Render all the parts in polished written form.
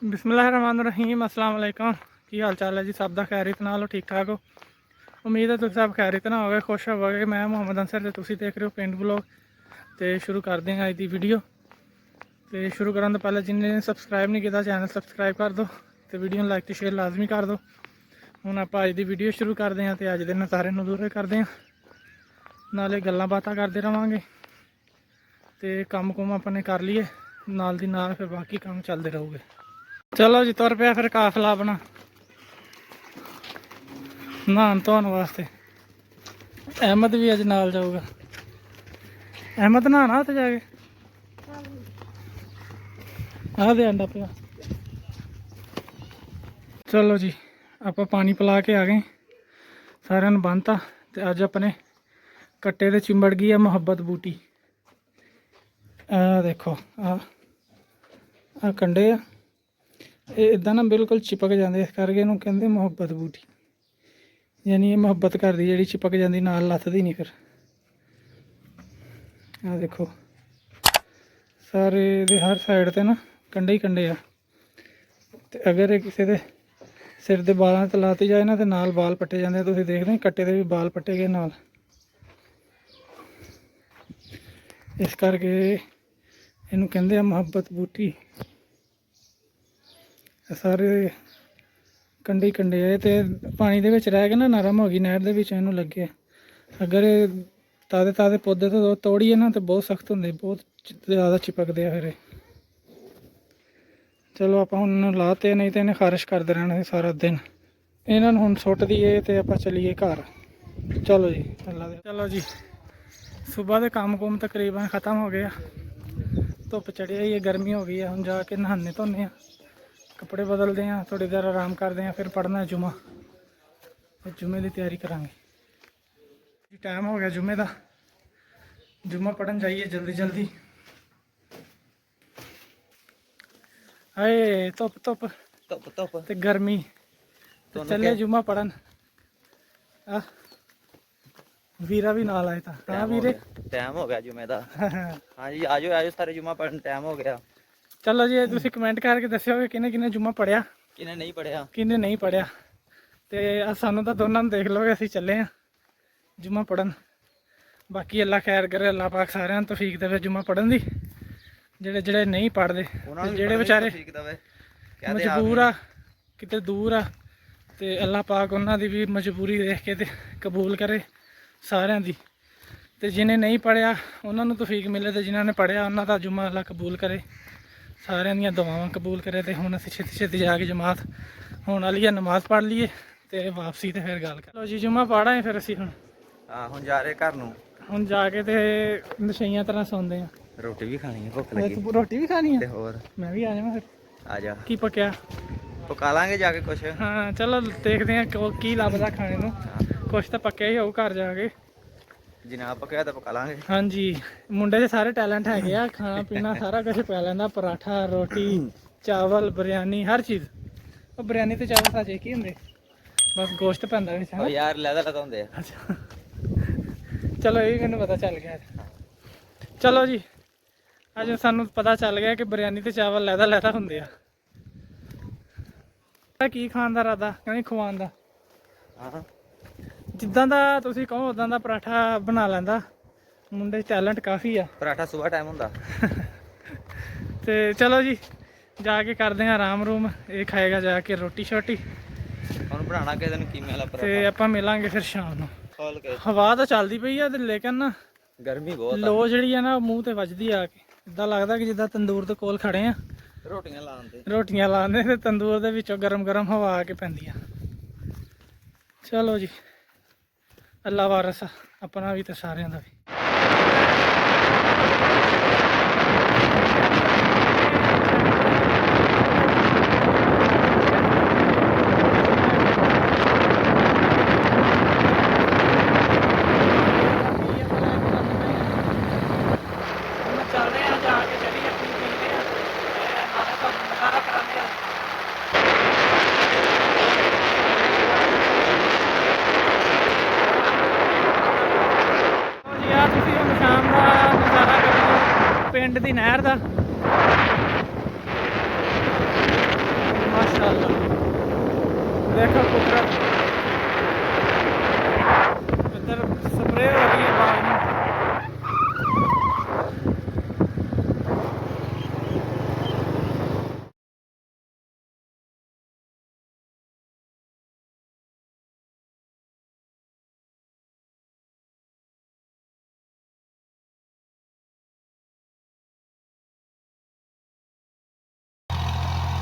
बिस्मिल्लाहिर्रहमानिर्रहीम अस्सलाम वालेकुम। की हाल चाल है जी? सब का खैरियत नाल हो, ठीक ठाक हो? उम्मीद है तुम सब खैरियत ना होवे, खुश होवोगे। मैं मुहम्मद अंसर ते तुसीं देख रहे हो पिंड ब्लॉग। तो शुरू करते हैं अज की वीडियो। तो शुरू करने तो पहले जिन्हें सबसक्राइब नहीं किया चैनल सबसक्राइब कर दो, तो वीडियो लाइक तो शेयर लाजमी कर दो। हुण आपां अज की वीडियो शुरू करते हैं। तो अज के नज़ारे नज़ूरे करते हैं, नाले गल्लां बातां करते रहांगे। तो कम कुम अपने कर लीए नाल दी नाल, फिर बाकी काम चलते रहूगे। चलो जी, तुर पिया फिर काफिला अपना नहान धोन वास्ते। अहमद भी अज नाल जाऊगा। अहमद नहाना उत्थे जाके आ दे आंडा पिया। चलो जी, आप पानी पिला के आ गए, सारे बंधता। तो अज अपने कट्टे ते चिंबड़ गई है मुहब्बत बूटी। आ देखो आ कंडे आ, इदा ना बिल्कुल चिपक जाते, इस करके इन्हूं कहंदे मुहब्बत बूटी। यानी ये मुहब्बत करती जी, चिपक जाती नाल लथदी नहीं। फिर आ देखो सारे दे हर साइड ते ना कंडे ही कंडे आ। ते अगर किसी दे सिर दे बालों ते लाती जाए ना, तो नाल बाल पट्टे जाते। तुसीं देखदे कट्टे दे भी बाल पट्टे गए नाल। इस करके इनू कहंदे आ मुहब्बत बूटी। सारे कंडे ही कंडे आए। तो पानी दे विच रह के ना नरम हो गई, नहर दे विच इनू लगे। अगर ताज़े ताज़े पौधे तो तोड़िए ना, तो बहुत सख्त होंगे, बहुत ज़्यादा चिपकते हैं। फिर चलो आप हुण लाते, नहीं तो इन्हें खारिश करते रहना सारा दिन। इन्होंने हुण सुट दीए तो आप चलीए घर। चलो जी अल्लाह दे। चलो जी, सुबह के काम कुम तकरीबन ख़त्म हो गया। धुप चढ़ी ही है, गर्मी हो गई है। हम जाके नहाने धोने, कपड़े बदलते हैं, थोड़ी देर आराम करते हैं, फिर पढ़ना है जुमा। जुमे की तैयारी करांगे। टाइम हो गया जुमे का, जुमा पढ़न जाइए जल्दी जल्दी। हाय धुप धुप धुप धुप ते गर्मी, तो चले जुमा पढ़न। वीरा भी नाल आया था। हाँ वीरे, टाइम हो गया जुमे का। हाँ जी आजो आजो सारे जुमा पढ़न, टाइम हो गया। चलो जी, तुम कमेंट करके दस्यो कि किन्ने किन्ने जुमा पढ़िया, किन्ने नहीं पढ़िया, किन्ने नहीं पढ़िया। तो सानू तो दोनों देख लो, असीं चले हैं जुमा पढ़न। बाकी अल्लाह खैर करे, अल्लाह पाक सारिਆਂ ਨੂੰ तौफीक देवे जुमा पढ़न दी। ਜਿਹੜੇ ਜਿਹੜੇ नहीं पढ़ते, ਜਿਹੜੇ बेचारे मजबूर आ किते दूर आ, तो अल्लाह पाक उन्हों की भी मजबूरी देख के कबूल करे सारिਆਂ दी। तो जिन्हें नहीं पढ़िया उन्होंने तौफीक मिले, तो जिन्होंने पढ़िया उन्हों का जुमा अल्लाह कबूल करे, सारिਆਂ ਦੀਆਂ दुआवां कबूल करे। तो हुण असीं छेती छेती जाके जमात होने वाली है, नमाज पढ़ लीए तो वापसी तो फिर गल कर लो जी। जुमा पढ़ आए फिर असीं हुण जा रहे घर नूं। हुण जाके तो नशईयां तरह सौंदे हैं। रोटी भी खानी है, भुख लगी। रोटी भी खानी है, ते होर मैं भी आ जावां फिर। आ जा, की पक्या पका लांगे जाके कुछ। हाँ चलो देखते हैं की लभदा खाने को। कुछ तो पक्या ही होऊ घर जाके, जिन्ना पकया तो पका लांगे। हाँ जी, मुंडे दे सारे टैलेंट है आ, खाना पीना सारा कुछ पै लैंदा। पराठा रोटी चावल बिरयानी हर चीज़। और बिरयानी तो चावल सच एक ही होंगे, बस गोश्त पैंदा विच है यार लैदा लैदा होंदे। अच्छा चलो ये मैंने पता चल गया। चलो जी, अज सानू पता चल गया कि बिरयानी तो चावल लैदा लैदा होंगे आ। की खान का इरादा कहीं खवान का, जिद्दां दा तुसीं कहो उदां दा पराठा बना लैंदा। मुंडे टैलेंट काफ़ी आ। पराठा सुबह टाइम होंदा। तो चलो जी जाके करते हैं आराम रूम, ये खाएगा जाके रोटी शोटी। हुण बनाना किस दिन कीमे वाला तो पराठा। आप मिलांगे फिर शाम को। खोल के हवा तो चलती पई है, लेकिन ना गर्मी बहुत लो जी है ना मूँह तो वजदी आके, इदा लगता कि जिदा तंदूर के कोल खड़े हैं, रोटियां लान ते। रोटियां लाने ते तंदूर दे विचों गरम गरम हवा आके पैंदी आ। चलो जी अल्लाह वारस अपना भी तो सारिਆਂ ਦਾ भी। पिंड दी नहर दा देखो कुदरत इधर स्प्रे हो रही है बाग में।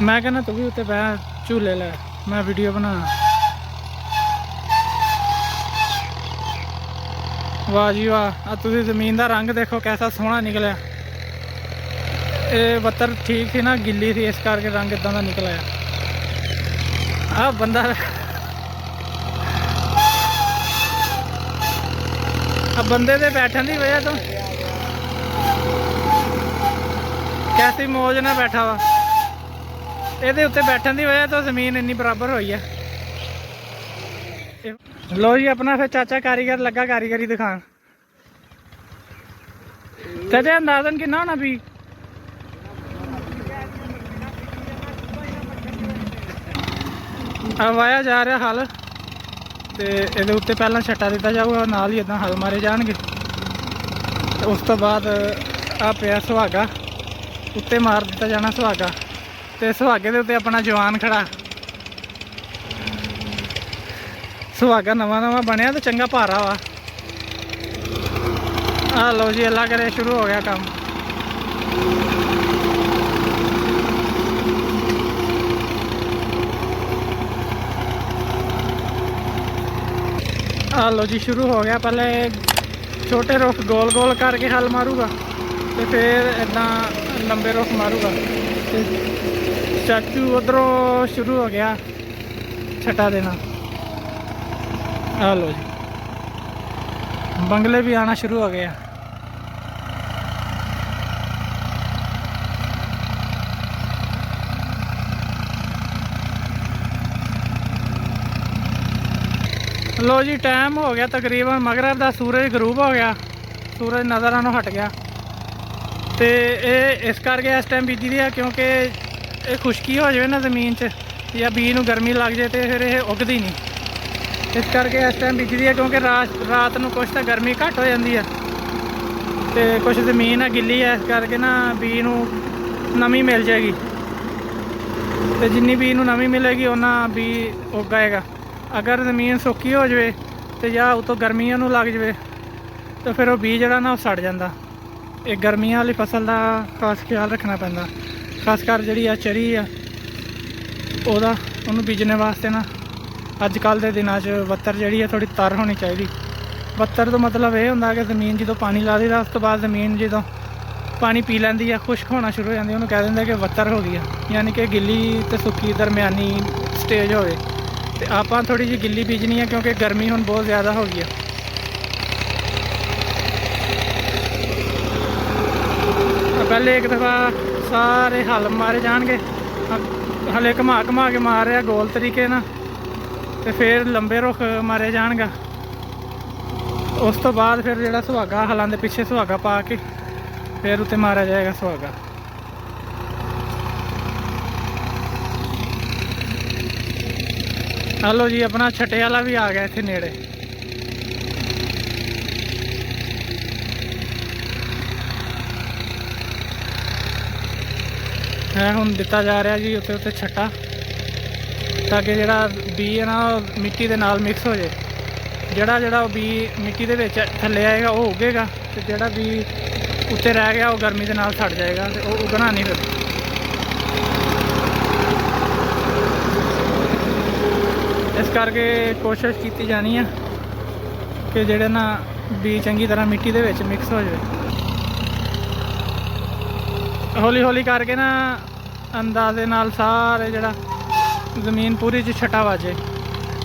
मैं कहना तू भी उत्ते बह झूले लै, मैं वीडियो बना। वाह जी वाह, तुम जमीन का रंग देखो कैसा सोहना निकलिया। ये बत्तर ठीक थी ना, गिल्ली थी, इस करके रंग इदा का निकल आया। आ बंदा बंदे दे बैठन की वजह तो कैसी मौज ना बैठा वा, ये उत्ते बैठन की वजह तो जमीन इन्नी बराबर हुई है। लो जी अपना फिर चाचा कारीगर लगा कारीगरी दिखान। चाचा अंदाजन कितना होना भी? वाया जा रहा हल, तो ये उत्ते पहला छट्टा दिता जाऊगा, नाल ही इदा हल मारे जाएंगे। तो उस तो बाद आ पिया सुहागा, उत्ते मार दिता जाना सुहागा, तो सुहागे के उत्ते अपना जवान खड़ा। सुहागा नवा नवा बनया तो चंगा भारा वा। आ लो जी अल्लाह करे शुरू हो गया काम। आ लो जी शुरू हो गया। पहले छोटे रुख गोल गोल करके हल मारूगा, तो फिर इदा लंबे रुख मारूगा। तो चाचू उधरों शुरू हो गया छटा देना। आ लो जी बंगले भी आना शुरू हो गया। लो जी टाइम हो गया तकरीबन मगरब का, सूरज गरूब हो गया, सूरज नज़र आनों हट गया। तो ये इस करके इस टाइम बीजी दी है क्योंकि ये खुश्की हो जाए ना ज़मीन च, या बीज नूं गर्मी लग जाए तो फिर ये उगदी नहीं। इस करके इस टाइम बीजी दी है क्योंकि रात नूं कुछ तो गर्मी घट हो जाती है, तो कुछ ज़मीन है गिल्ली है, इस करके ना बीज नूं नमी मिल जाएगी। तो जिन्नी बीज नूं नमी मिलेगी उन्ना बीज उगाएगा। अगर ज़मीन सुक्की हो जाए तो या उतों गर्मियों नूं लग जाए तो फिर वो बीज जिहड़ा ना सड़ जाता। एक गर्मियों वाली फसल का खास ख्याल रखना पैंदा, खासकर जिहड़ी आ चरी आ ओहदा उहनूं बीजने वास्ते ना अजकल के दिनों बत्तर जिहड़ी है थोड़ी तर होनी चाहिए। बत्तर तो मतलब ये होंदा कि ज़मीन जो पानी ला दी उस तो बाद ज़मीन जो पानी पी लैंदी है, खुश्क होना शुरू हो जाती है, उन्होंने कह देंगे कि बत्तर हो गई है, यानी कि गिल्ली तो सुक्की दरम्यानी स्टेज होवे। तो आप थोड़ी जी गिल्ली बीजनी है क्योंकि गर्मी हुण बहुत ज़्यादा हो गई है। पहले एक दफ़ा सारे हल मारे जाएंगे, हले घुमा घुमा के मार रहा गोल तरीके ना, तो फिर लंबे रुख मारे जाएगा। उस तो बाद फिर जो सुहागा हलों के पिछे सुहागा पा के फिर उत्ते मारा जाएगा सुहागा। हेलो जी अपना छट्टे वाला भी आ गया इत्थे नेड़े। है हुण दिता जा रहा जी उत्ते उत्ते छट्टा, ताकि जिहड़ा बी है ना मिट्टी के नाल मिक्स हो जाए। जिहड़ा जिहड़ा बी मिट्टी के विच थल्ले आएगा वो उगेगा, तो जिहड़ा बी उत्ते रह गया वो गर्मी के नाल सड़ जाएगा, तो वो उगना नहीं। फिर इस करके कोशिश की जानी है कि जिहड़े ना बी चंगी तरह मिट्टी के विच मिक्स हो जाए। हौली हौली करके ना अंदाजे नाल सारे जिहड़ा ज़मीन पूरी च छट्टा वाजे।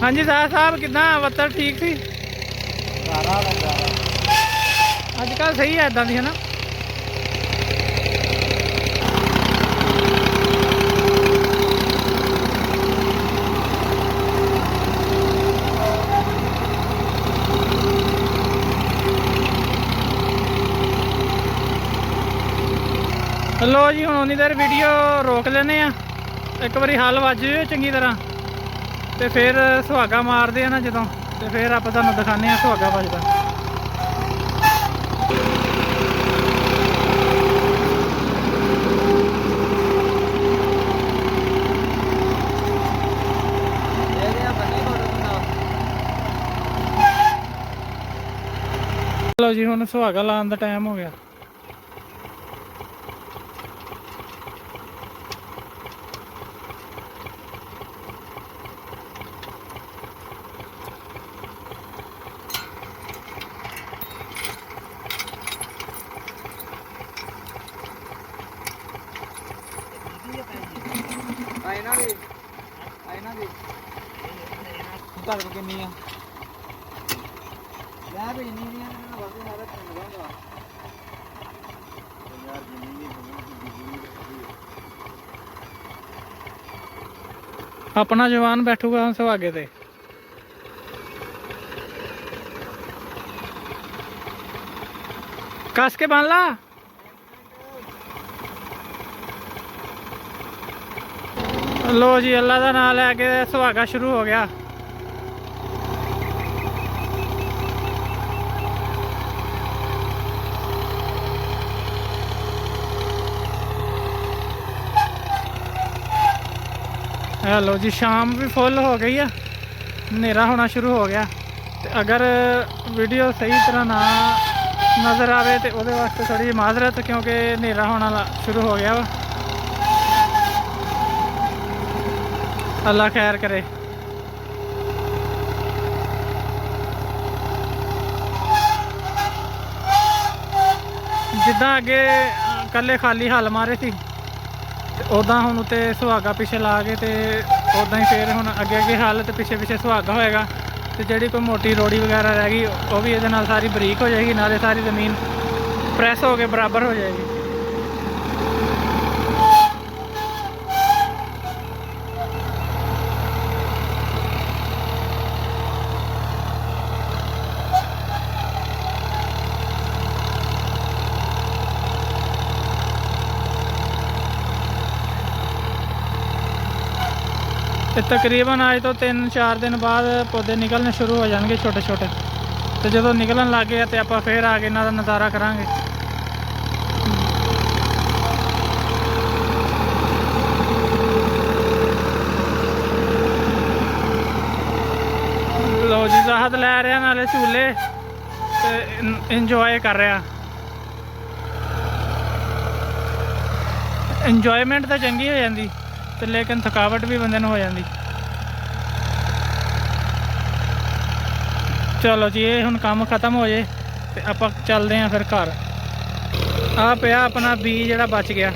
हाँ जी साहब कितना बत्तर ठीक सी अजकल सही है इदां दी, है ना। लो जी हुण उन्नी देर वीडियो रोक लेने एक बारी हल वज चंगी तरह, ਤੇ ਫਿਰ ਸੁਹਾਗਾ ਮਾਰਦੇ ਆ ਨਾ ਜਦੋਂ, ਤੇ ਫਿਰ ਆਪਾਂ ਤੁਹਾਨੂੰ ਦਿਖਾਉਂਦੇ ਆ ਸੁਹਾਗਾ ਵੱਜਦਾ। ਚਲੋ ਜੀ, ਹੁਣ ਸੁਹਾਗਾ ਲਾਉਣ ਦਾ ਟਾਈਮ ਹੋ ਗਿਆ। ਆਇਨਾ ਦੀ ਤੁਹਾਡੇ ਕੋਲ ਕਿੰਨੀ ਆ? ਲੈ ਵੀ ਇੰਨੀ ਨਹੀਂ ਆ, ਇਹਨਾਂ ਦਾ ਵਰਦੇ ਸਾਰਾ ਚੰਗਾ ਯਾਰ, ਜਿੰਨੀ ਵੀ ਆਪਣਾ ਜਵਾਨ ਬੈਠੂਗਾ ਹੁਣ ਸੁਹਾਗੇ ਤੇ। ਕੱਸ ਕੇ ਬੰਨ ਲਾ। ਲੋ ਜੀ, ਅੱਲਾ ਦਾ ਨਾਮ ਲੈ ਕੇ ਸੁਹਾਗਾ ਸ਼ੁਰੂ ਹੋ ਗਿਆ। ਲੋ ਜੀ, ਸ਼ਾਮ ਵੀ ਫੁੱਲ ਹੋ ਗਈ ਆ, ਹਨੇਰਾ ਹੋਣਾ ਸ਼ੁਰੂ ਹੋ ਗਿਆ। ਤੇ ਅਗਰ ਵੀਡੀਓ ਸਹੀ ਤਰ੍ਹਾਂ ਨਾ ਨਜ਼ਰ ਆਵੇ ਤੇ ਉਹਦੇ ਵਾਸਤੇ ਥੋੜੀ ਜਿਹੀ ਮਾਜ਼ਰਤ, ਕਿਉਂਕਿ ਹਨੇਰਾ ਹੋਣਾ ਸ਼ੁਰੂ ਹੋ ਗਿਆ ਵਾ। ਅੱਲਾ ਖੈਰ ਕਰੇ। ਜਿੱਦਾਂ ਅੱਗੇ ਕੱਲੇ ਖਾਲੀ ਹੱਲ ਮਾਰੇ ਸੀ, ਉੱਦਾਂ ਹੁਣ ਉੱਤੇ ਸੁਹਾਗਾ ਪਿੱਛੇ ਲਾ ਕੇ, ਤੇ ਉੱਦਾਂ ਹੀ ਫਿਰ ਹੁਣ ਅੱਗੇ ਅੱਗੇ ਹੱਲ ਤੇ ਪਿੱਛੇ ਪਿੱਛੇ ਸੁਹਾਗਾ ਹੋਏਗਾ। ਤੇ ਜਿਹੜੀ ਕੋਈ ਮੋਟੀ ਰੋੜੀ ਵਗੈਰਾ ਰਹਿ ਗਈ, ਉਹ ਵੀ ਇਹਦੇ ਨਾਲ ਸਾਰੀ ਬਰੀਕ ਹੋ ਜਾਏਗੀ, ਨਾਲੇ ਸਾਰੀ ਜ਼ਮੀਨ ਪ੍ਰੈਸ ਹੋ ਕੇ ਬਰਾਬਰ ਹੋ ਜਾਏਗੀ। ਤੇ ਤਕਰੀਬਨ ਅੱਜ ਤੋਂ 3-4 ਦਿਨ ਬਾਅਦ ਪੌਦੇ ਨਿਕਲਣੇ ਸ਼ੁਰੂ ਹੋ ਜਾਣਗੇ ਛੋਟੇ ਛੋਟੇ। ਤੇ ਜਦੋਂ ਨਿਕਲਣ ਲੱਗ ਗਏ ਤੇ ਆਪਾਂ ਫਿਰ ਆ ਕੇ ਇਹਨਾਂ ਦਾ ਨਜ਼ਾਰਾ ਕਰਾਂਗੇ। ਲੋ ਜੀ, ਰਾਹਤ ਲੈ ਰਿਹਾ, ਨਾਲੇ ਝੂਲੇ ਤੇ ਇੰਜੋਏ ਕਰ ਰਿਹਾ। ਇੰਜੋਇਮੈਂਟ ਤਾਂ ਚੰਗੀ ਹੋ ਜਾਂਦੀ, ਤੇ ਲੇਕਿਨ ਥਕਾਵਟ ਵੀ ਬੰਦੇ ਨੂੰ ਹੋ ਜਾਂਦੀ। ਚਲੋ ਜੀ, ਇਹ ਹੁਣ ਕੰਮ ਖਤਮ ਹੋ ਜੇ ਤੇ ਆਪਾਂ ਚੱਲਦੇ ਆਂ ਫਿਰ ਘਰ। ਆ ਪਿਆ ਆਪਣਾ ਬੀਜ ਜਿਹੜਾ ਬਚ ਗਿਆ।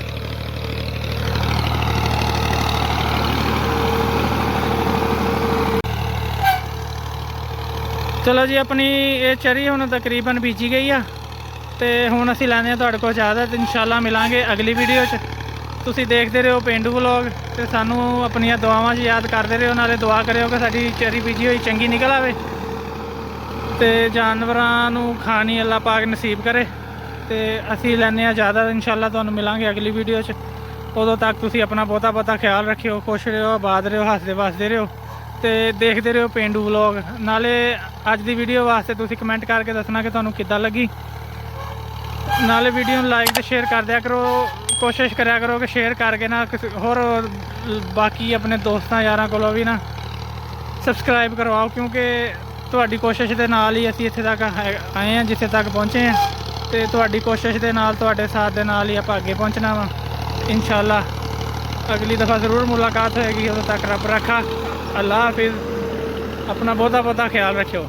ਚਲੋ ਜੀ, ਆਪਣੀ ਇਹ ਚਰੀ ਹੁਣ ਤਕਰੀਬਨ ਬੀਜੀ ਗਈ ਆ, ਤੇ ਹੁਣ ਅਸੀਂ ਲੈਂਦੇ ਹਾਂ ਤੁਹਾਡੇ ਕੋਲ ਇਜਾਜ਼ਤ। ਇਨਸ਼ਾਅੱਲਾ ਮਿਲਾਂਗੇ ਅਗਲੀ ਵੀਡੀਓ 'ਚ। ਤੁਸੀਂ ਦੇਖਦੇ ਰਹੋ ਪੇਂਡੂ ਵਲੌਗ, ਤੇ ਸਾਨੂੰ ਆਪਣੀਆਂ ਦੁਆਵਾਂ 'ਚ ਯਾਦ ਕਰਦੇ ਰਹੋ, ਨਾਲੇ ਦੁਆ ਕਰਿਓ ਕਿ ਸਾਡੀ ਚਰੀ ਬੀਜੀ ਹੋਈ ਚੰਗੀ ਨਿਕਲ ਆਵੇ ਤੇ ਜਾਨਵਰਾਂ ਨੂੰ ਖਾਣੀ ਅੱਲਾ ਪਾਕ ਨਸੀਬ ਕਰੇ। ਤੇ ਅਸੀਂ ਲੈਂਦੇ ਹਾਂ ਇਜਾਜ਼ਤ। ਇਨਸ਼ਾਅੱਲਾ ਤੁਹਾਨੂੰ ਮਿਲਾਂਗੇ ਅਗਲੀ ਵੀਡੀਓ 'ਚ। ਉਦੋਂ ਤੱਕ ਤੁਸੀਂ ਆਪਣਾ ਬਹੁਤਾ ਖਿਆਲ ਰੱਖਿਓ, ਖੁਸ਼ ਰਹੋ, ਆਬਾਦ ਰਹੋ, ਹੱਸਦੇ ਵਸਦੇ ਰਹੋ, ਤੇ ਦੇਖਦੇ ਰਹੋ ਪੇਂਡੂ ਵਲੌਗ। ਨਾਲੇ ਅੱਜ ਦੀ ਵੀਡੀਓ ਵਾਸਤੇ ਤੁਸੀਂ ਕਮੈਂਟ ਕਰਕੇ ਦੱਸਣਾ ਕਿ ਤੁਹਾਨੂੰ ਕਿੱਦਾਂ ਲੱਗੀ। ਨਾਲੇ ਵੀਡੀਓ ਨੂੰ ਲਾਈਕ ਤੇ ਸ਼ੇਅਰ ਕਰ ਦਿਆ ਕਰੋ। ਕੋਸ਼ਿਸ਼ ਕਰਿਆ ਕਰੋ ਕਿ ਸ਼ੇਅਰ ਕਰਕੇ ਨਾ ਕਿਸੇ ਹੋਰ ਬਾਕੀ ਆਪਣੇ ਦੋਸਤਾਂ ਯਾਰਾਂ ਕੋਲੋਂ ਵੀ ਨਾ ਸਬਸਕ੍ਰਾਈਬ ਕਰਵਾਓ, ਕਿਉਂਕਿ ਤੁਹਾਡੀ ਕੋਸ਼ਿਸ਼ ਦੇ ਨਾਲ ਹੀ ਅਸੀਂ ਇੱਥੇ ਤੱਕ ਆਏ ਹਾਂ, ਜਿੱਥੇ ਤੱਕ ਪਹੁੰਚੇ ਹਾਂ। ਤੇ ਤੁਹਾਡੀ ਕੋਸ਼ਿਸ਼ ਦੇ ਨਾਲ, ਤੁਹਾਡੇ ਸਾਥ ਦੇ ਨਾਲ ਹੀ ਆਪਾਂ ਅੱਗੇ ਪਹੁੰਚਣਾ ਵਾ। ਇਨਸ਼ਾਅੱਲਾ ਅਗਲੀ ਦਫਾ ਜ਼ਰੂਰ ਮੁਲਾਕਾਤ ਹੋਏਗੀ। ਉਦੋਂ ਤੱਕ ਰੱਬ ਰੱਖਾ। ਅੱਲਾ ਹਾਫਿਜ਼। ਆਪਣਾ ਬਹੁਤਾ ਖਿਆਲ ਰੱਖਿਓ।